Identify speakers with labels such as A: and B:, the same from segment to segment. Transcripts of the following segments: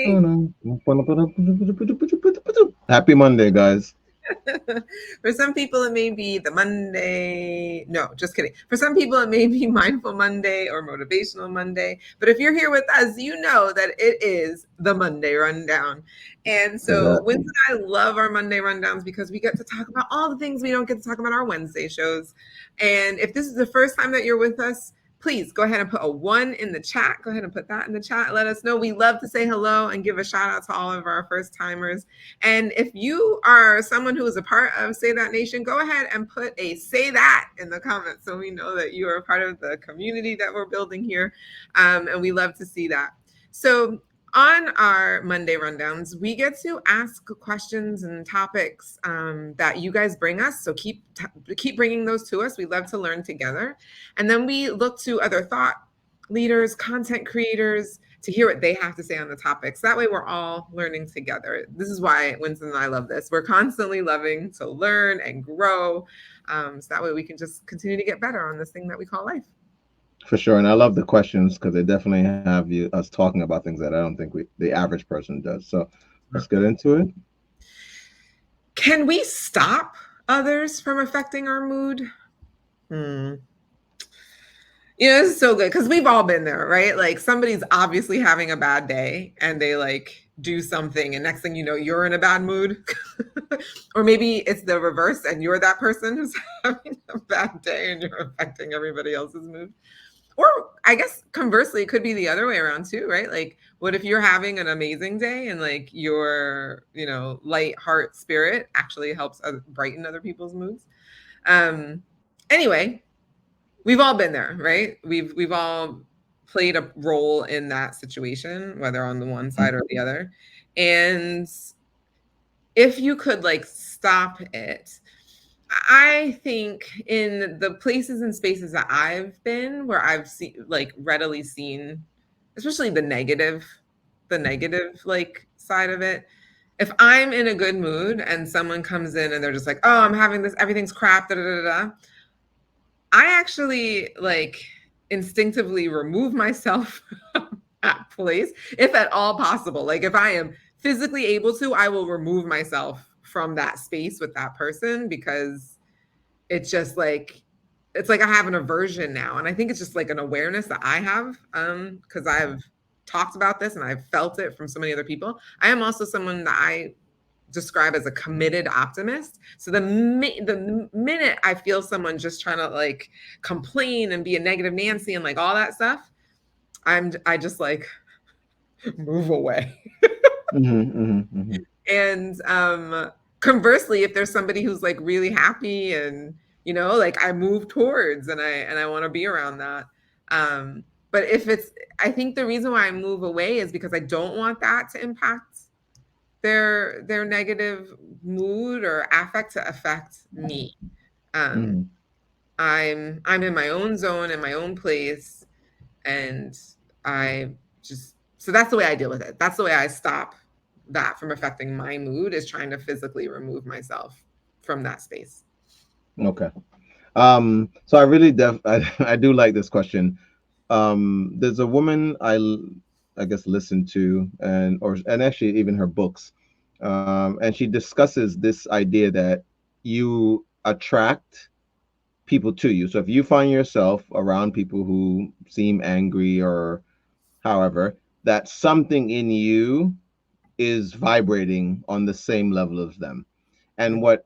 A: Monday.
B: Happy Monday, guys.
A: For some people, it may be the Monday. No, just kidding. For some people, it may be Mindful Monday or Motivational Monday. But if you're here with us, you know that it is the Monday Rundown. And so,
B: Exactly.
A: Winston and I love our Monday Rundowns because we get to talk about all the things we don't get to talk about our Wednesday shows. And if this is the first time that you're with us, please go ahead and put a one in the chat. Go ahead and put that in the chat. Let us know. We love to say hello and give a shout out to all of our first timers. And if you are someone who is a part of Say That Nation, go ahead and put a say that in the comments so we know that you are a part of the community that we're building here. And we love to see that. So, on our Monday rundowns, we get to ask questions and topics that you guys bring us. So keep bringing those to us. We love to learn together, and then we look to other thought leaders, content creators, to hear what they have to say on the topics. That way, we're all learning together. This is why Winston and I love this. We're constantly loving to learn and grow. So that way, we can just continue to get better on this thing that we call life.
B: For sure. And I love the questions because they definitely have us talking about things that I don't think the average person does. So let's get into it.
A: Can we stop others from affecting our mood? Hmm. This is so good because we've all been there, right? Like somebody's obviously having a bad day and they like do something, and next thing you know, you're in a bad mood. Or maybe it's the reverse and you're that person who's having a bad day and you're affecting everybody else's mood. Or I guess conversely, it could be the other way around too, right? Like, what if you're having an amazing day and like your, light heart spirit actually helps brighten other people's moods? Um, anyway, we've all been there, right? We've all played a role in that situation, whether on the one side or the other. And if you could like stop it, I think in the places and spaces that I've been where I've seen like readily seen, especially the negative like side of it. If I'm in a good mood and someone comes in and they're just like, "Oh, I'm having this, everything's crap," da da da da. I actually like instinctively remove myself from that place if at all possible. Like if I am physically able to, I will remove myself from that space with that person because it's just like it's like I have an aversion now. And I think it's just like an awareness that I have because I've talked about this and I've felt it from so many other people. I am also someone that I describe as a committed optimist. So the minute I feel someone just trying to like complain and be a negative Nancy and like all that stuff, I just like move away. And conversely, if there's somebody who's like really happy and like I move towards and I want to be around that. But if it's I think the reason why I move away is because I don't want that to impact their negative mood or affect to affect me. Um,
B: Mhm.
A: I'm in my own zone in my own place, and I just so that's the way I deal with it. That's the way I stop that from affecting my mood is trying to physically remove myself from that space.
B: Okay. So I really I do like this question. There's a woman I guess listened to and actually even her books. And she discusses this idea that you attract people to you. So if you find yourself around people who seem angry or however, that something in you is vibrating on the same level as them. And
A: Mhm.
B: what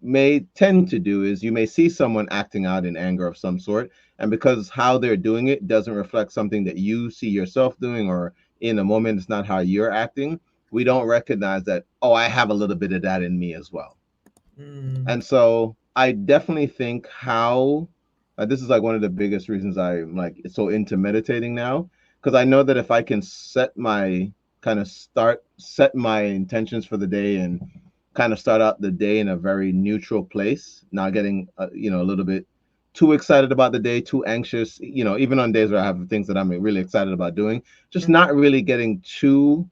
B: may tend to do is you may see someone acting out in anger of some sort, and because how they're doing it doesn't reflect something that you see yourself doing, or in a moment it's not how you're acting, we don't recognize that, oh, I have a little bit of that in me as well.
A: Mm.
B: And so I definitely think how this is like one of the biggest reasons I'm like so into meditating now, because I know that if I can set my intentions for the day and kind of start out the day in a very neutral place, not getting a little bit too excited about the day, too anxious, even on days where I have things that I'm really excited about doing, just
A: Mhm.
B: not really getting too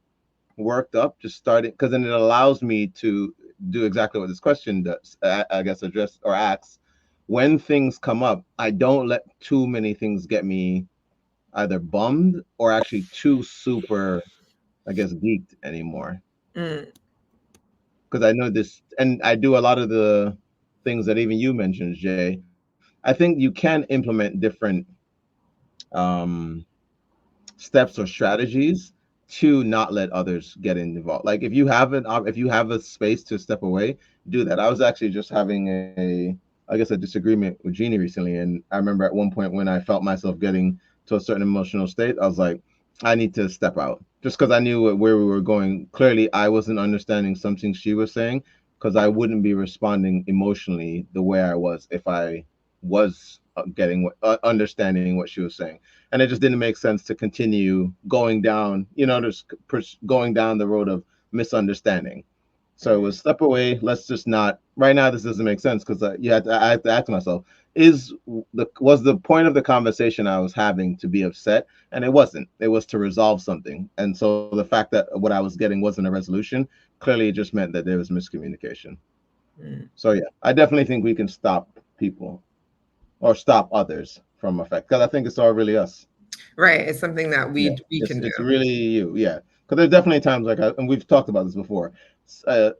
B: worked up, just starting, because then it allows me to do exactly what this question does, I guess, address or asks. When things come up, I don't let too many things get me either bummed or actually too super I guess, geeked anymore.
A: Mm,
B: Because I know this, and I do a lot of the things that even you mentioned, Jay. I think you can implement different um, steps or strategies to not let others get involved. Like if you have a space to step away, do that. I was actually just having I guess a disagreement with Jeannie recently, and I remember at one point when I felt myself getting to a certain emotional state, I was like, I need to step out, just because I knew where we were going. Clearly, I wasn't understanding something she was saying, because I wouldn't be responding emotionally the way I was if I was understanding what she was saying, and it just didn't make sense to continue going down, just going down the road of misunderstanding. So it
A: mm,
B: was step away. Let's just not right now. This doesn't make sense because I had to ask myself: is was the point of the conversation I was having to be upset? And it wasn't. It was to resolve something. And so the fact that what I was getting wasn't a resolution, clearly it just meant that there was miscommunication.
A: mm.
B: So yeah, I definitely think we can stop people or stop others from effect, because I think it's all really us.
A: Right. It's something that
B: Yeah,
A: we can do.
B: it's really you. Yeah, because there's definitely times like, and we've talked about this before.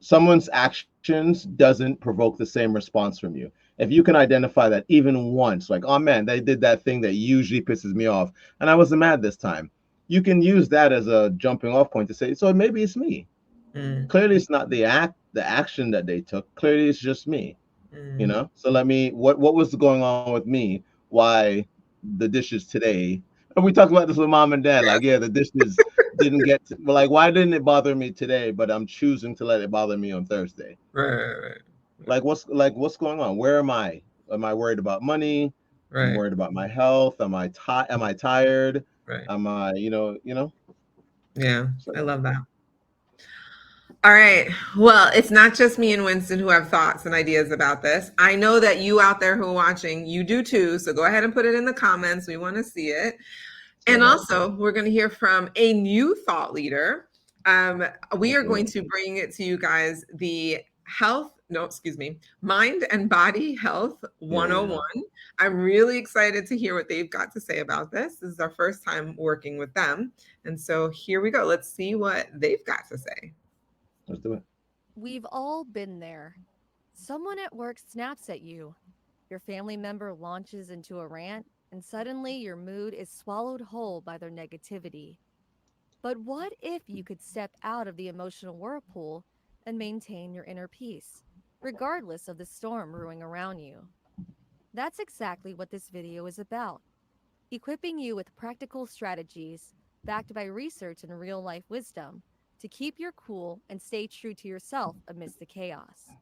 B: Someone's actions doesn't provoke the same response from you. If you can identify that even once, like, oh man, they did that thing that usually pisses me off, and I wasn't mad this time. You can use that as a jumping off point to say, so maybe it's me.
A: Mm,
B: Clearly, it's not the action that they took. Clearly, it's just me.
A: mm.
B: So let me, what was going on with me, why the dishes today, and we talked about this with mom and dad, like, yeah, the dishes didn't well, like, why didn't it bother me today, but I'm choosing to let it bother me on Thursday?
A: Right, right,
B: What's going on? Where am I worried about money? I'm
A: right,
B: worried about my health. Am I tired?
A: right.
B: Am I,
A: Yeah,
B: so
A: I love that. All right. Well, it's not just me and Winston who have thoughts and ideas about this. I know that you out there who are watching, you do too. So go ahead and put it in the comments. We want to see it.
B: say
A: And
B: that.
A: also, we're going to hear from a new thought leader. Um, we are going
B: Mhm.
A: to bring it to you guys the health, no, excuse me, mind and body health
B: Yeah,
A: 101. I'm really excited to hear what they've got to say about this. This is our first time working with them. And so here we go. Let's see what they've got to say.
B: let's do it.
C: We've all been there. Someone at work snaps at you. Your family member launches into a rant, and suddenly your mood is swallowed whole by their negativity. But what if you could step out of the emotional whirlpool and maintain your inner peace, regardless of the storm brewing around you? That's exactly what this video is about, equipping you with practical strategies backed by research and real life wisdom to keep your cool and stay true to yourself amidst the chaos.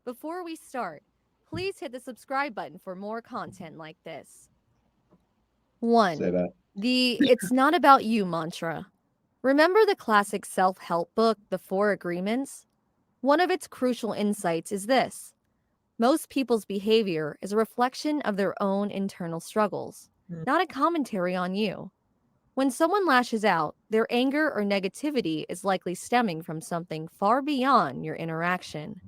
C: Before we start, please hit the subscribe button for more content like this.
B: Say
C: 1.
B: that.
C: The It's Not About You mantra. Remember the classic self help book, The Four Agreements? One of its crucial insights is this: most people's behavior is a reflection of their own internal struggles, not a commentary on you. When someone lashes out, their anger or negativity is likely stemming from something far beyond your interaction.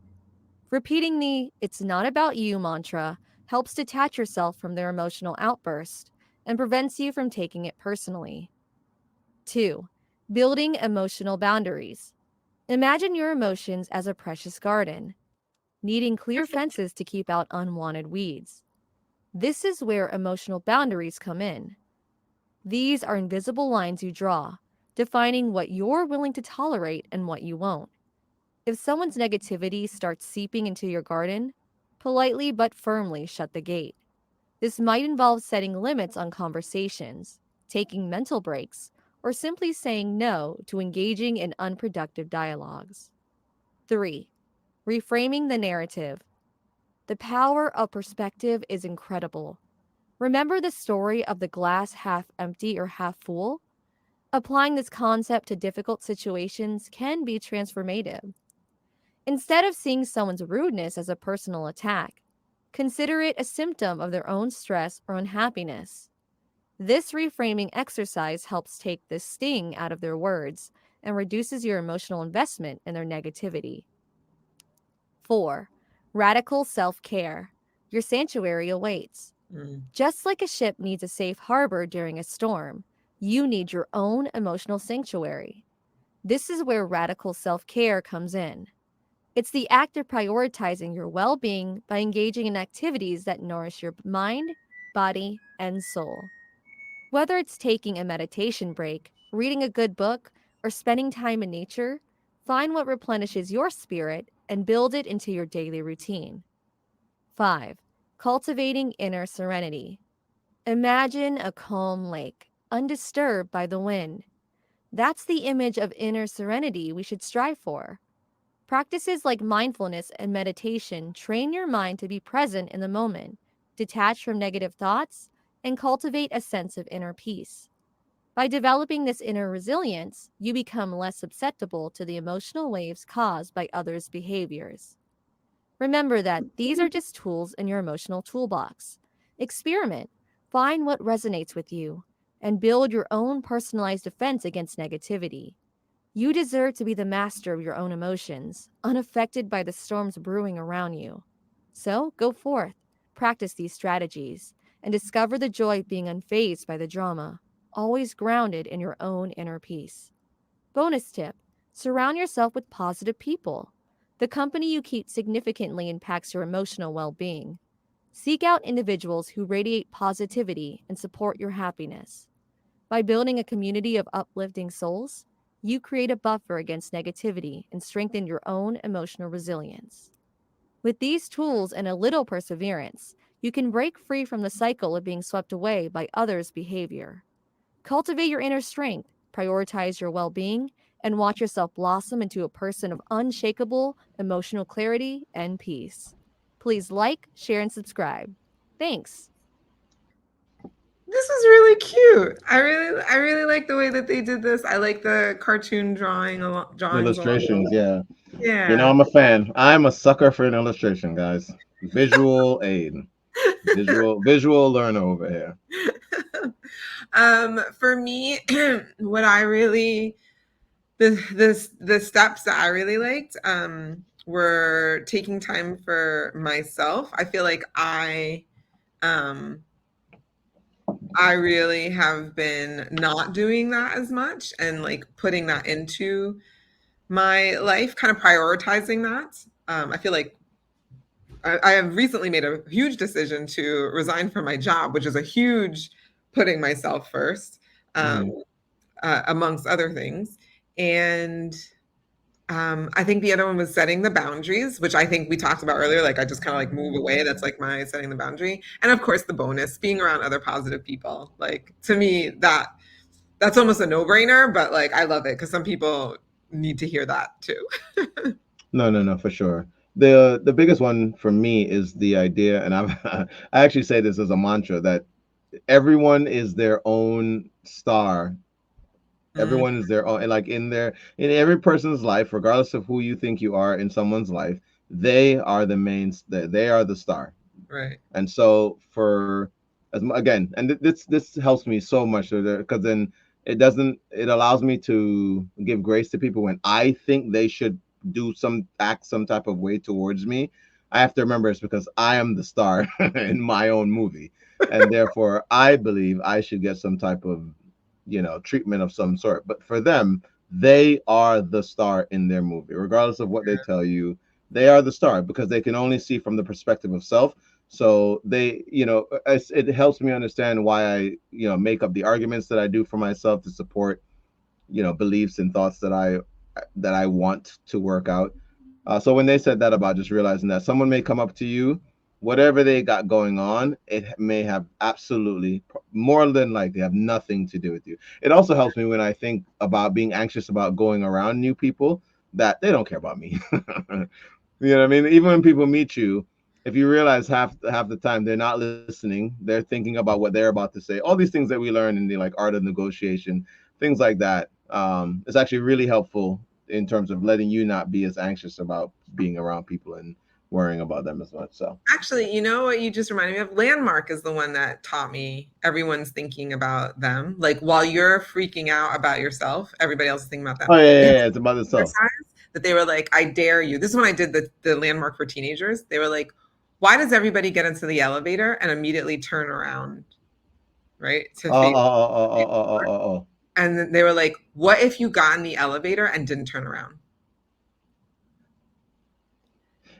C: Repeating the "it's not about you" mantra helps detach yourself from their emotional outburst and prevents you from taking it personally. 2. Building emotional boundaries. Imagine your emotions as a precious garden, needing clear fences to keep out unwanted weeds. This is where emotional boundaries come in. These are invisible lines you draw, defining what you're willing to tolerate and what you won't. If someone's negativity starts seeping into your garden, politely but firmly shut the gate. This might involve setting limits on conversations, taking mental breaks, or simply saying no to engaging in unproductive dialogues. 3. Reframing the narrative. The power of perspective is incredible. Remember the story of the glass half empty or half full? Applying this concept to difficult situations can be transformative. Instead of seeing someone's rudeness as a personal attack, consider it a symptom of their own stress or unhappiness. This reframing exercise helps take the sting out of their words and reduces your emotional investment in their negativity. 4. Radical self care. Your sanctuary awaits.
A: Mm,
C: Just like a ship needs a safe harbor during a storm, you need your own emotional sanctuary. This is where radical self care comes in. It's the act of prioritizing your well being by engaging in activities that nourish your mind, body, and soul. Whether it's taking a meditation break, reading a good book, or spending time in nature, find what replenishes your spirit and build it into your daily routine. 5. Cultivating inner serenity. Imagine a calm lake, undisturbed by the wind. That's the image of inner serenity we should strive for. Practices like mindfulness and meditation train your mind to be present in the moment, detach from negative thoughts, and cultivate a sense of inner peace. By developing this inner resilience, you become less susceptible to the emotional waves caused by others' behaviors. Remember that these are just tools in your emotional toolbox. Experiment, find what resonates with you, and build your own personalized defense against negativity. You deserve to be the master of your own emotions, unaffected by the storms brewing around you. So go forth, practice these strategies, and discover the joy of being unfazed by the drama, always grounded in your own inner peace. Bonus tip: surround yourself with positive people. The company you keep significantly impacts your emotional well being. Seek out individuals who radiate positivity and support your happiness. By building a community of uplifting souls, you create a buffer against negativity and strengthen your own emotional resilience. With these tools and a little perseverance, you can break free from the cycle of being swept away by others' behavior. Cultivate your inner strength, prioritize your well being, and watch yourself blossom into a person of unshakable emotional clarity and peace. Please like, share, and subscribe. Thanks.
A: This is really cute. I really like the way that they did this. I like the cartoon drawings a lot.
B: Illustrations, yeah. You know,
A: Yeah.
B: I'm a fan. I'm a sucker for an illustration, guys. Visual aid, visual learner over here.
A: For me, what I really the steps that I really liked were taking time for myself. I feel like um I really have been not doing that as much and like putting that into my life, kind of prioritizing that. I feel like I have recently made a huge decision to resign from my job, which is a huge putting myself first, um,
B: Hmm.
A: amongst other things. And I think the other one was setting the boundaries, which I think we talked about earlier. Like I just kind of like move away. That's like my setting the boundary. And of course, the bonus, being around other positive people. Like to me, that's almost a no brainer. But like I love it because some people need to hear that too.
B: No, no, no, for sure. The biggest one for me is the idea, and I've I actually say this as a mantra that everyone is their own star.
A: Mm,
B: Everyone is their own, and like in every person's life, regardless of who you think you are in someone's life, they are the they are the star.
A: right.
B: And so for again, and this helps me so much because then it allows me to give grace to people when I think they should act some type of way towards me. I have to remember it's because I am the star in my own movie, and therefore I believe I should get some type of treatment of some sort. But for them, they are the star in their movie, regardless of what they tell you. They are the star because they can only see from the perspective of self. So it helps me understand why I make up the arguments that I do for myself to support beliefs and thoughts that I want to work out. So when they said that about just realizing that someone may come up to you, whatever they got going on, it may have absolutely, more than likely, have nothing to do with you. It also helps me when I think about being anxious about going around new people that they don't care about me. You know what I mean? Even when people meet you, if you realize half the time they're not listening, they're thinking about what they're about to say. All these things that we learn in the like art of negotiation, things like that. It's actually really helpful in terms of letting you not be as anxious about being around people and worrying about them as much. So,
A: Actually, you know what you just reminded me of? Landmark is the one that taught me everyone's thinking about them. Like while you're freaking out about yourself, everybody else is thinking about them.
B: oh yeah,
A: They
B: yeah,
A: had
B: yeah, it's about itself.
A: exercise that they were like, I dare you. This is when I did the landmark for teenagers. They were like, why does everybody get into the elevator and immediately turn around, right? To
B: Oh, oh,
A: face
B: oh, oh, oh, oh, oh, oh.
A: And they were like, what if you got in the elevator and didn't turn around?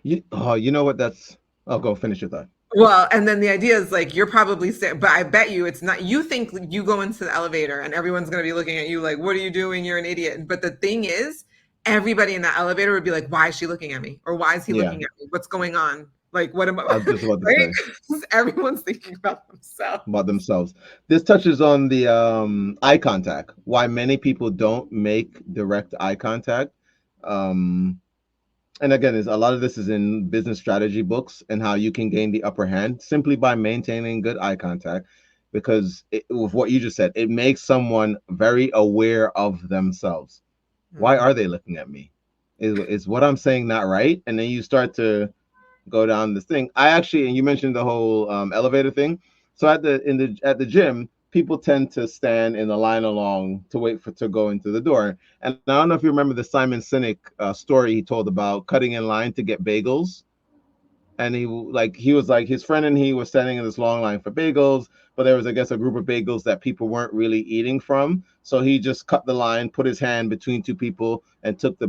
B: You know what? That's. I'll go finish your thought.
A: Well, and then the idea is like, you're probably but I bet you it's not, you think you go into the elevator and everyone's going to be looking at you like, what are you doing? You're an idiot. But the thing is, everybody in that elevator would be like, why is she looking at me? Or why is he
B: Yeah,
A: looking at me? What's going on? Like, what am I,
B: I was just about to
A: right?
B: say.
A: 'Cause everyone's thinking about themselves.
B: About themselves. This touches on the eye contact. Why many people don't make direct eye contact. Um, and again, a lot of this is in business strategy books and how you can gain the upper hand simply by maintaining good eye contact. Because with what you just said, it makes someone very aware of themselves. Why are they looking at me? Is what I'm saying not right? And then you start to go down this thing. I actually, and you mentioned the whole elevator thing. So at the gym, people tend to stand in the line along to wait for to go into the door. And I don't know if you remember the Simon Sinek story he told about cutting in line to get bagels. And he was like his friend and he was standing in this long line for bagels, but there was, I guess, a group of bagels that people weren't really eating from. So he just cut the line, put his hand between two people, and took two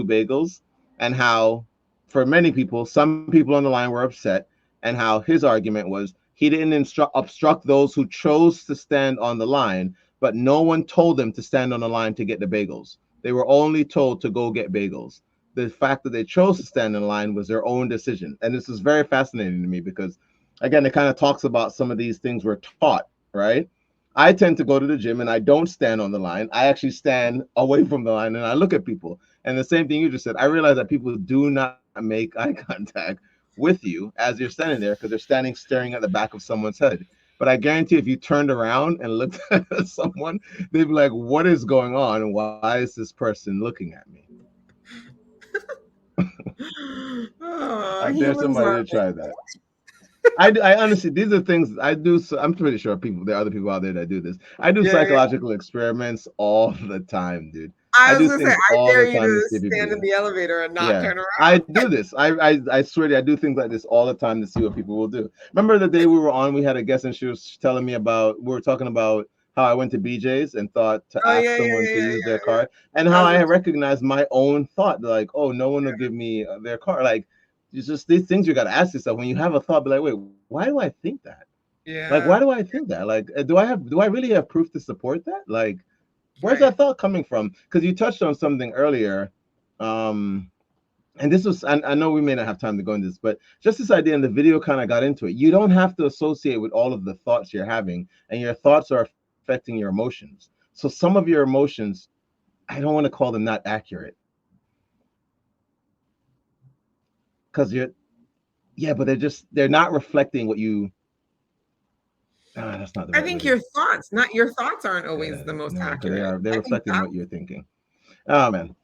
B: bagels. And how, for many people, some people on the line were upset, and how his argument was he didn't obstruct those who chose to stand on the line, but no one told them to stand on the line to get the bagels. They were only told to go get bagels. The fact that they chose to stand in line was their own decision. And this is very fascinating to me because, again, it kind of talks about some of these things we're taught, right? I tend to go to the gym and I don't stand on the line. I actually stand away from the line and I look at people. And the same thing you just said, I realize that people do not make eye contact with you as you're standing there because they're standing staring at the back of someone's head. But I guarantee if you turned around and looked at someone, they'd be like, what is going on? And why is this person looking at me? I dare somebody to try that. I honestly, these are things I do. So I'm pretty sure there are other people out there that do this. I do psychological experiments all the time, dude.
A: I
B: I
A: was
B: do
A: gonna say,
B: things
A: I
B: all
A: dare
B: the
A: you
B: time to
A: to
B: see people
A: stand
B: do
A: in
B: this.
A: the elevator and not
B: Yeah,
A: turn around.
B: I do this. I swear to you, I do things like this all the time to see what people will do. Remember the day we were on, we had a guest and she was telling me about, we were talking about how I went to BJ's and thought to
A: Oh
B: ask
A: yeah,
B: someone to use their card, and
A: I
B: how
A: was
B: I
A: gonna,
B: recognized my own thought, like, oh, no one will give me their card. Like, it's just these things you got to ask yourself when you have a thought, be like, wait, why do I think that? Like, why
A: yeah,
B: do I think that? Like, do I really have proof to support that? Like, where's
A: right.
B: that thought coming from? Because you touched on something earlier. And this was, I know we may not have time to go into this, but just this idea, and the video kind of got into it. You don't have to associate with all of the thoughts you're having, and your thoughts are affecting your emotions. So some of your emotions, I don't want to call them not accurate, because but they're not reflecting what you. That's not the
A: I
B: right
A: think
B: word.
A: your thoughts aren't always the most
B: No, because
A: accurate.
B: they're
A: I think
B: reflecting
A: that
B: what you're thinking. Oh man.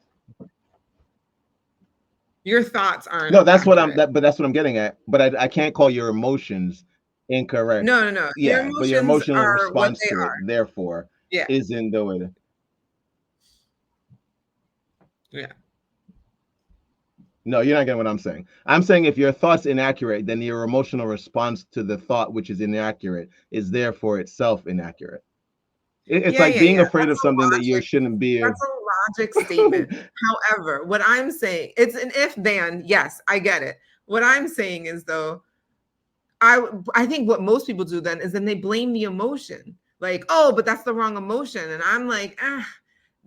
A: your thoughts aren't
B: No,
A: accurate.
B: but that's what I'm getting at. But I can't call your emotions incorrect.
A: No, no, no. Your
B: Yeah, but your
A: emotions
B: emotional
A: are what
B: response
A: they
B: to it,
A: are.
B: therefore,
A: Yeah,
B: isn't the way to.
A: yeah,
B: No, you're not getting what I'm saying. I'm saying if your thought's inaccurate, then your emotional response to the thought, which is inaccurate, is therefore itself inaccurate. It's
A: yeah,
B: like
A: yeah,
B: being
A: yeah.
B: afraid of something that you shouldn't be.
A: That's a logic statement. However, what I'm saying, it's an if then, yes, I get it. What I'm saying is though, I think what most people do then is then they blame the emotion. Like, oh, but that's the wrong emotion. And I'm like,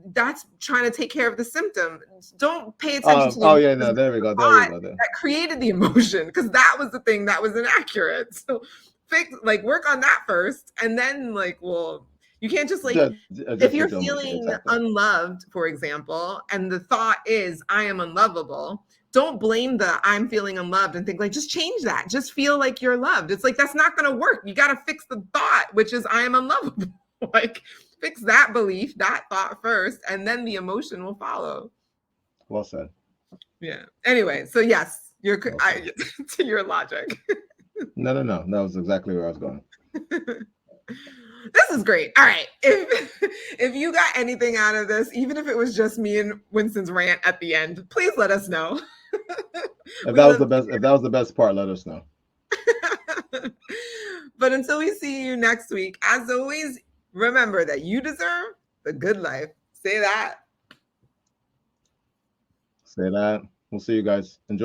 A: that's trying to take care of the symptom. Don't pay attention to the
B: Oh
A: emotion
B: yeah,
A: of
B: no,
A: the
B: there we
A: thought
B: go. There.
A: that created the emotion, because that was the thing that was inaccurate. So work on that first, and then well, you can't just if
B: Adjust
A: you're
B: the emotion,
A: feeling
B: exactly.
A: unloved, for example, and the thought is I am unlovable, don't blame the I'm feeling unloved and think just change that. Just feel like you're loved. It's like that's not going to work. You got to fix the thought, which is I am unlovable. Fix that belief, that thought first, and then the emotion will follow.
B: Well said.
A: Yeah. Anyway, so yes,
B: Well said.
A: to your logic.
B: No. That was exactly where I was going.
A: This is great. All right. If you got anything out of this, even if it was just me and Winston's rant at the end, please let us know.
B: If that was the best part, let us know.
A: But until we see you next week, as always, remember that you deserve The good life. Say that.
B: Say that. We'll see you guys. Enjoy.